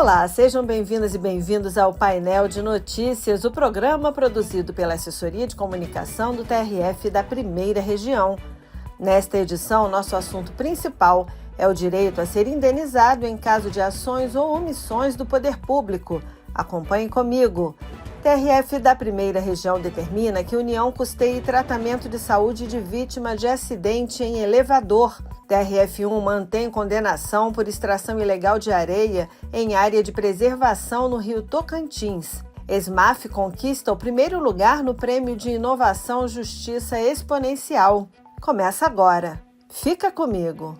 Olá, sejam bem-vindas e bem-vindos ao Painel de Notícias, o programa produzido pela Assessoria de Comunicação do TRF da Primeira Região. Nesta edição, nosso assunto principal é o direito a ser indenizado em caso de ações ou omissões do poder público. Acompanhe comigo. TRF da Primeira Região determina que União custeie tratamento de saúde de vítima de acidente em elevador. TRF1 mantém condenação por extração ilegal de areia em área de preservação no Rio Tocantins. ESMAF conquista o primeiro lugar no Prêmio de Inovação Justiça Exponencial. Começa agora. Fica comigo.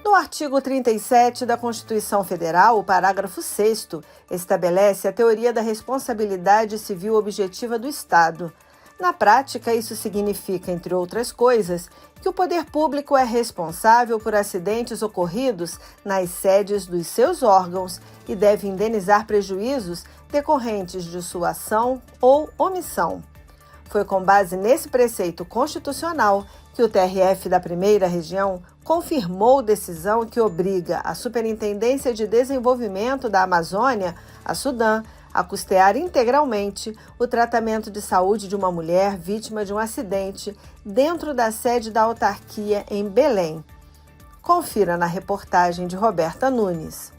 No artigo 37 da Constituição Federal, o parágrafo 6º estabelece a teoria da responsabilidade civil objetiva do Estado. Na prática, isso significa, entre outras coisas, que o poder público é responsável por acidentes ocorridos nas sedes dos seus órgãos e deve indenizar prejuízos decorrentes de sua ação ou omissão. Foi com base nesse preceito constitucional que o TRF da Primeira Região confirmou decisão que obriga a Superintendência de Desenvolvimento da Amazônia, a SUDAM, a custear integralmente o tratamento de saúde de uma mulher vítima de um acidente dentro da sede da autarquia em Belém. Confira na reportagem de Roberta Nunes.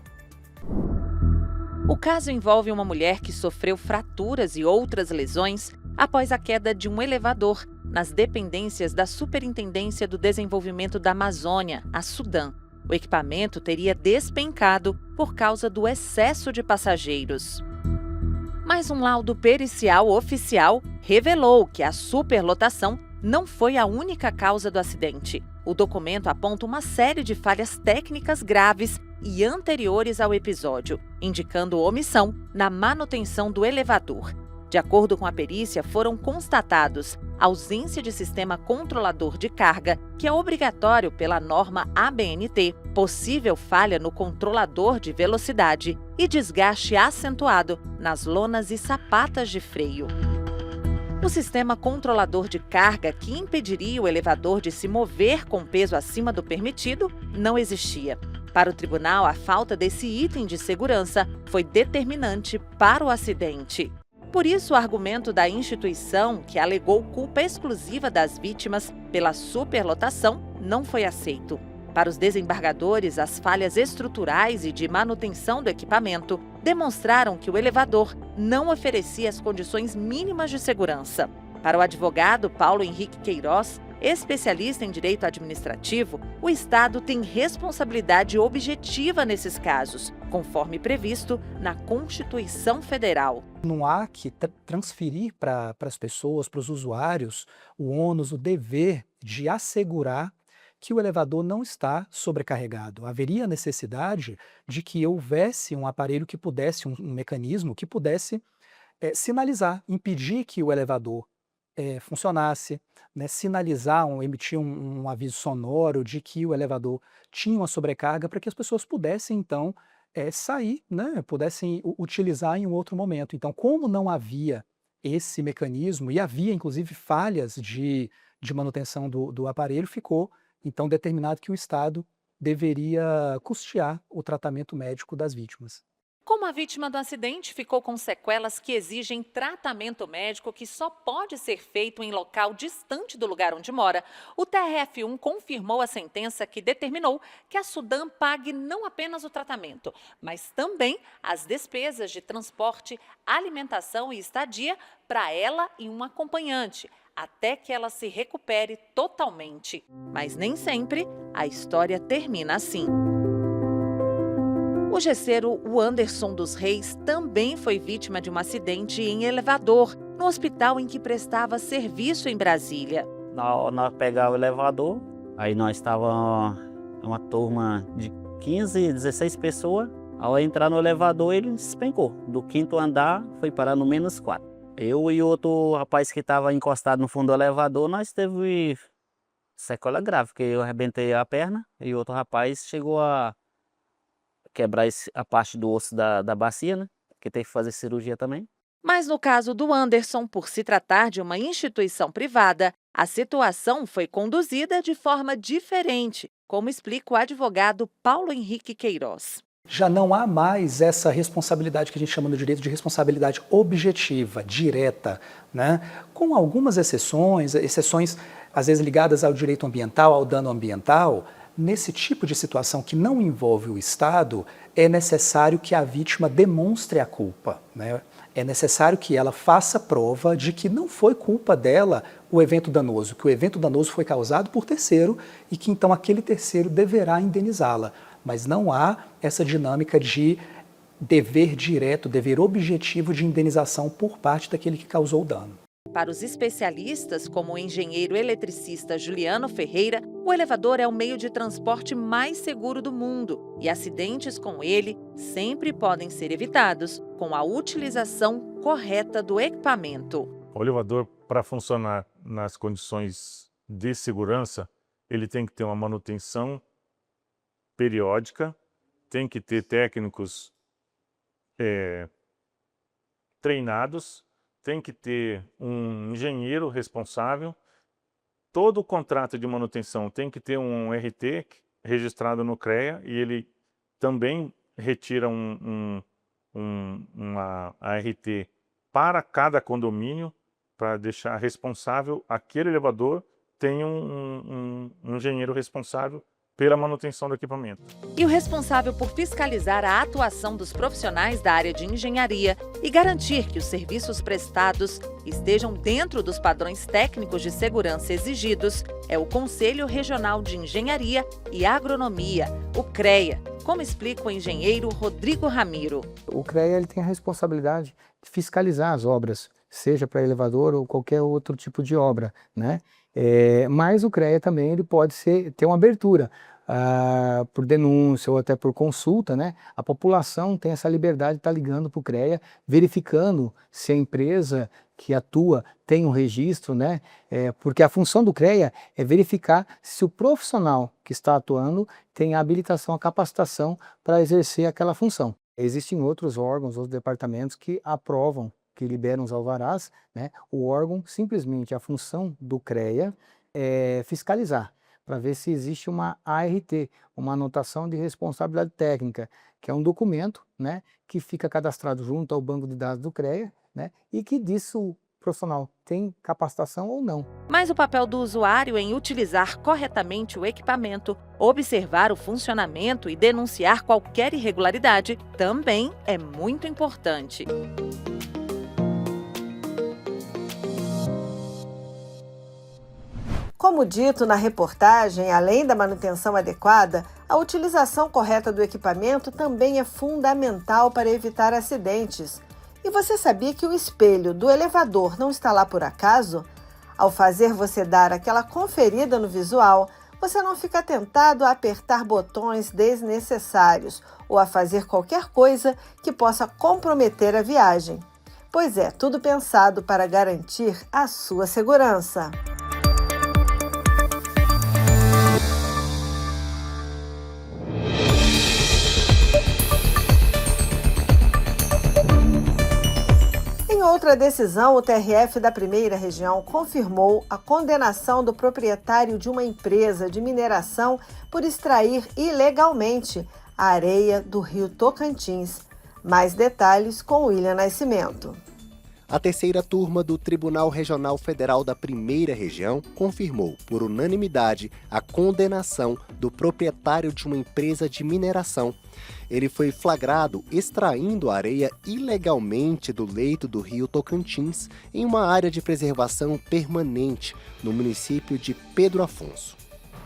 O caso envolve uma mulher que sofreu fraturas e outras lesões após a queda de um elevador nas dependências da Superintendência do Desenvolvimento da Amazônia, a SUDAM. O equipamento teria despencado por causa do excesso de passageiros. Mas um laudo pericial oficial revelou que a superlotação não foi a única causa do acidente. O documento aponta uma série de falhas técnicas graves e anteriores ao episódio, indicando omissão na manutenção do elevador. De acordo com a perícia, foram constatados ausência de sistema controlador de carga, que é obrigatório pela norma ABNT, possível falha no controlador de velocidade e desgaste acentuado nas lonas e sapatas de freio. O sistema controlador de carga, que impediria o elevador de se mover com peso acima do permitido, não existia. Para o tribunal, a falta desse item de segurança foi determinante para o acidente. Por isso, o argumento da instituição, que alegou culpa exclusiva das vítimas pela superlotação, não foi aceito. Para os desembargadores, as falhas estruturais e de manutenção do equipamento demonstraram que o elevador não oferecia as condições mínimas de segurança. Para o advogado Paulo Henrique Queiroz, especialista em direito administrativo, o Estado tem responsabilidade objetiva nesses casos, conforme previsto na Constituição Federal. Não há que transferir para as pessoas, para os usuários, o ônus, o dever de assegurar que o elevador não está sobrecarregado. Haveria necessidade de que houvesse um aparelho que pudesse, um mecanismo que pudesse sinalizar, impedir que o elevador funcionasse, né, sinalizar, emitir um aviso sonoro de que o elevador tinha uma sobrecarga para que as pessoas pudessem, então, sair, né, pudessem utilizar em um outro momento. Então, como não havia esse mecanismo, e havia, inclusive, falhas de manutenção do aparelho, ficou, então, determinado que o Estado deveria custear o tratamento médico das vítimas. Como a vítima do acidente ficou com sequelas que exigem tratamento médico que só pode ser feito em local distante do lugar onde mora, o TRF1 confirmou a sentença que determinou que a SUDAM pague não apenas o tratamento, mas também as despesas de transporte, alimentação e estadia para ela e um acompanhante, até que ela se recupere totalmente. Mas nem sempre a história termina assim. O gesseiro Anderson dos Reis também foi vítima de um acidente em elevador, no hospital em que prestava serviço em Brasília. Nós pegávamos o elevador, aí nós estávamos uma turma de 15, 16 pessoas. Ao entrar no elevador, ele despencou. Do 5º andar, foi parar no -4. Eu e outro rapaz que estava encostado no fundo do elevador, nós teve sequela grave, porque eu arrebentei a perna e outro rapaz chegou a quebrar a parte do osso da bacia, né? Que teve que fazer cirurgia também. Mas no caso do Anderson, por se tratar de uma instituição privada, a situação foi conduzida de forma diferente, como explica o advogado Paulo Henrique Queiroz. Já não há mais essa responsabilidade que a gente chama no direito de responsabilidade objetiva, direta, né? Com algumas exceções às vezes ligadas ao direito ambiental, ao dano ambiental. Nesse tipo de situação que não envolve o Estado, é necessário que a vítima demonstre a culpa, né? É necessário que ela faça prova de que não foi culpa dela o evento danoso, que o evento danoso foi causado por terceiro e que então aquele terceiro deverá indenizá-la. Mas não há essa dinâmica de dever direto, dever objetivo de indenização por parte daquele que causou o dano. Para os especialistas, como o engenheiro eletricista Juliano Ferreira, o elevador é o meio de transporte mais seguro do mundo e acidentes com ele sempre podem ser evitados com a utilização correta do equipamento. O elevador, para funcionar nas condições de segurança, ele tem que ter uma manutenção periódica, tem que ter técnicos treinados, tem que ter um engenheiro responsável. Todo o contrato de manutenção tem que ter um RT registrado no CREA e ele também retira uma ART para cada condomínio para deixar responsável aquele elevador, tem um engenheiro responsável pela manutenção do equipamento. E o responsável por fiscalizar a atuação dos profissionais da área de engenharia e garantir que os serviços prestados estejam dentro dos padrões técnicos de segurança exigidos é o Conselho Regional de Engenharia e Agronomia, o CREA, como explica o engenheiro Rodrigo Ramiro. O CREA ele tem a responsabilidade de fiscalizar as obras, seja para elevador ou qualquer outro tipo de obra, né? Mas o CREA também ele pode ter uma abertura por denúncia ou até por consulta, né? A população tem essa liberdade de estar ligando para o CREA, verificando se a empresa que atua tem um registro, né? Porque a função do CREA é verificar se o profissional que está atuando tem a habilitação, a capacitação para exercer aquela função. Existem outros órgãos, outros departamentos que aprovam, que liberam os alvarás, né? O órgão, simplesmente, a função do CREA é fiscalizar, para ver se existe uma ART, uma anotação de responsabilidade técnica, que é um documento, né, que fica cadastrado junto ao banco de dados do CREA, né, e que diz se o profissional tem capacitação ou não. Mas o papel do usuário em utilizar corretamente o equipamento, observar o funcionamento e denunciar qualquer irregularidade também é muito importante. Como dito na reportagem, além da manutenção adequada, a utilização correta do equipamento também é fundamental para evitar acidentes. E você sabia que o espelho do elevador não está lá por acaso? Ao fazer você dar aquela conferida no visual, você não fica tentado a apertar botões desnecessários ou a fazer qualquer coisa que possa comprometer a viagem. Pois é, tudo pensado para garantir a sua segurança. Em outra decisão, o TRF da Primeira Região confirmou a condenação do proprietário de uma empresa de mineração por extrair ilegalmente a areia do rio Tocantins. Mais detalhes com William Nascimento. A terceira turma do Tribunal Regional Federal da Primeira Região confirmou, por unanimidade, a condenação do proprietário de uma empresa de mineração. Ele foi flagrado extraindo areia ilegalmente do leito do rio Tocantins, em uma área de preservação permanente, no município de Pedro Afonso.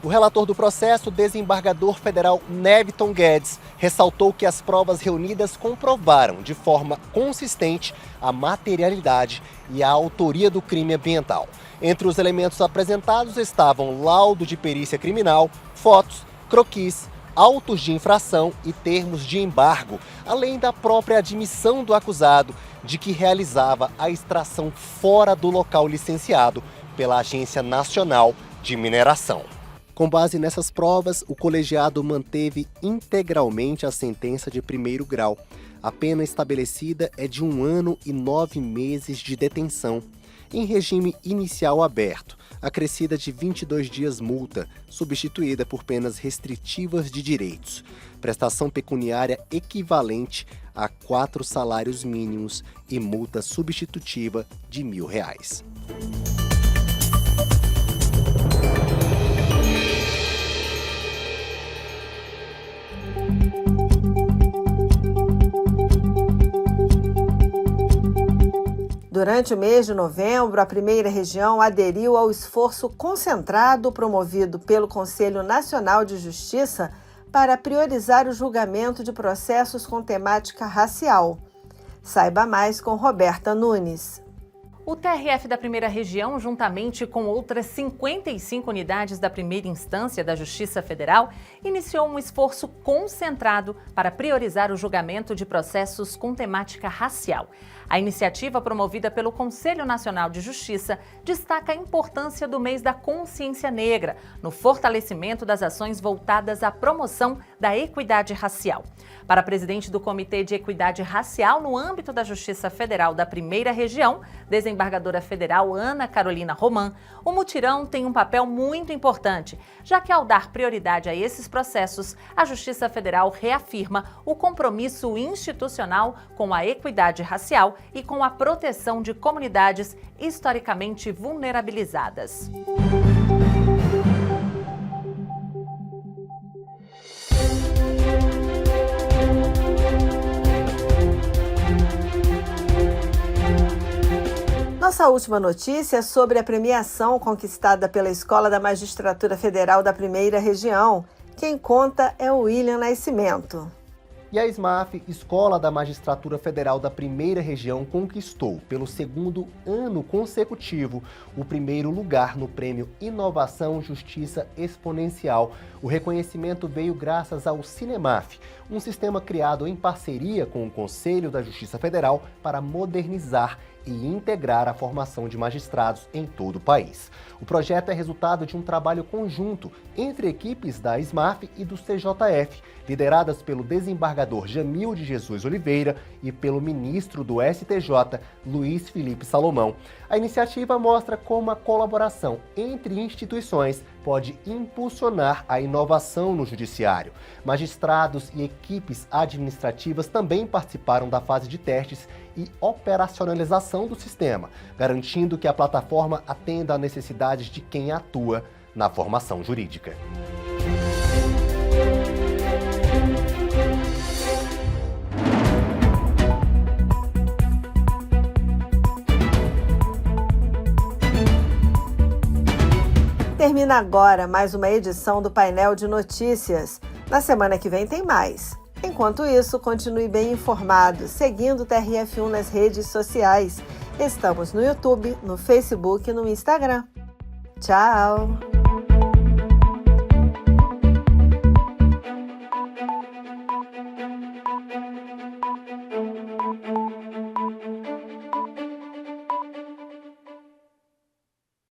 O relator do processo, o desembargador federal Neviton Guedes, ressaltou que as provas reunidas comprovaram de forma consistente a materialidade e a autoria do crime ambiental. Entre os elementos apresentados estavam laudo de perícia criminal, fotos, croquis, autos de infração e termos de embargo, além da própria admissão do acusado de que realizava a extração fora do local licenciado pela Agência Nacional de Mineração. Com base nessas provas, o colegiado manteve integralmente a sentença de primeiro grau. A pena estabelecida é de 1 ano e 9 meses de detenção, em regime inicial aberto, acrescida de 22 dias multa, substituída por penas restritivas de direitos, prestação pecuniária equivalente a 4 salários mínimos e multa substitutiva de R$ 1.000. Durante o mês de novembro, a primeira região aderiu ao esforço concentrado promovido pelo Conselho Nacional de Justiça para priorizar o julgamento de processos com temática racial. Saiba mais com Roberta Nunes. O TRF da Primeira Região, juntamente com outras 55 unidades da primeira instância da Justiça Federal, iniciou um esforço concentrado para priorizar o julgamento de processos com temática racial. A iniciativa, promovida pelo Conselho Nacional de Justiça, destaca a importância do mês da consciência negra no fortalecimento das ações voltadas à promoção da equidade racial. Para a presidente do Comitê de Equidade Racial no âmbito da Justiça Federal da Primeira Região, desembargadora federal Ana Carolina Roman, o mutirão tem um papel muito importante, já que ao dar prioridade a esses processos, a Justiça Federal reafirma o compromisso institucional com a equidade racial e com a proteção de comunidades historicamente vulnerabilizadas. Nossa última notícia é sobre a premiação conquistada pela Escola da Magistratura Federal da Primeira Região. Quem conta é o William Nascimento. E a SMAF, Escola da Magistratura Federal da Primeira Região, conquistou, pelo 2º ano consecutivo, o primeiro lugar no Prêmio Inovação Justiça Exponencial. O reconhecimento veio graças ao Cinemaf, um sistema criado em parceria com o Conselho da Justiça Federal para modernizar e integrar a formação de magistrados em todo o país. O projeto é resultado de um trabalho conjunto entre equipes da SMAF e do CJF, lideradas pelo desembargador Jamil de Jesus Oliveira e pelo ministro do STJ, Luiz Felipe Salomão. A iniciativa mostra como a colaboração entre instituições pode impulsionar a inovação no judiciário. Magistrados e equipes administrativas também participaram da fase de testes e operacionalização do sistema, garantindo que a plataforma atenda às necessidades de quem atua na formação jurídica. Termina agora mais uma edição do Painel de Notícias. Na semana que vem tem mais. Enquanto isso, continue bem informado, seguindo o TRF1 nas redes sociais. Estamos no YouTube, no Facebook e no Instagram. Tchau!